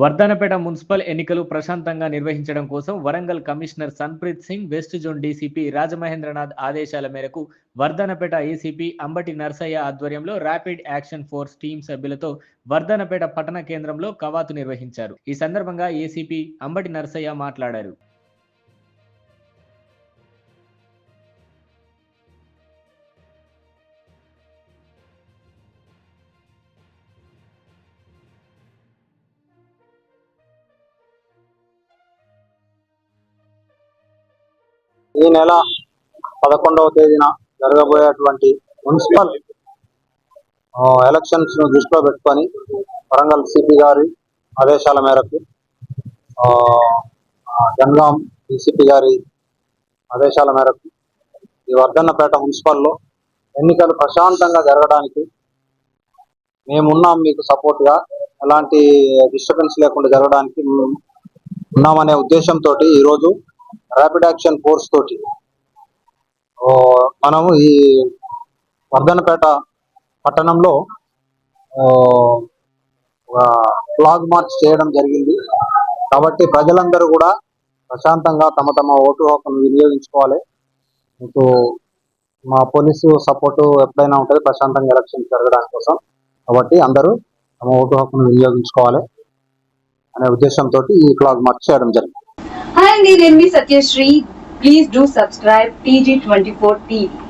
Wardhannapet municipal ఎన్నికలు ప్రశాంతంగా నిర్వహించడం కోసం Warangal commissioner Sanpreet Singh, west zone DCP Rajamahendranath ఆదేశాల మేరకు వర్ధనపేట ఏసీపీ అంబటి నర్సయ్య ఆధ్వర్యంలో ర్యాపిడ్ యాక్షన్ ఫోర్స్ టీం సభ్యులతో వర్ధనపేట పట్టణ కేంద్రంలో కవాతు నిర్వహించారు. ఈ సందర్భంగా ఏసీపీ అంబటి నర్సయ్య మాట్లాడారు. ఈ నెల 11వ తేదీన జరగబోయేటువంటి మున్సిపల్ ఎలక్షన్స్ ను దృష్టిలో పెట్టుకొని వరంగల్ సిపి గారి ఆదేశాల మేరకు జనగాం డిసిపి గారి ఆదేశాల మేరకు ఈ వర్ధన్నపేట మున్సిపల్లో ఎన్నికలు ప్రశాంతంగా జరగడానికి మేమున్నాం, మీకు సపోర్ట్ గా ఎలాంటి డిస్టర్బెన్స్ లేకుండా జరగడానికి ఉన్నామనే ఉద్దేశంతో ఈరోజు ర్యాపిడ్ యాక్షన్ ఫోర్స్ తోటి మనము ఈ వర్ధనపేట పట్టణంలో ఫ్లాగ్ మార్చ్ చేయడం జరిగింది. కాబట్టి ప్రజలందరూ కూడా ప్రశాంతంగా తమ తమ ఓటు హక్కును వినియోగించుకోవాలి. మీకు మా పోలీసు సపోర్టు ఎప్పుడైనా ఉంటుంది ప్రశాంతంగా ఎలక్షన్ జరగడానికి కోసం. కాబట్టి అందరూ తమ ఓటు హక్కును వినియోగించుకోవాలి అనే ఉద్దేశంతో ఈ ఫ్లాగ్ మార్చ్ చేయడం జరిగింది. Hi, నేను మీ Satyasri. Please do subscribe TG24 TV.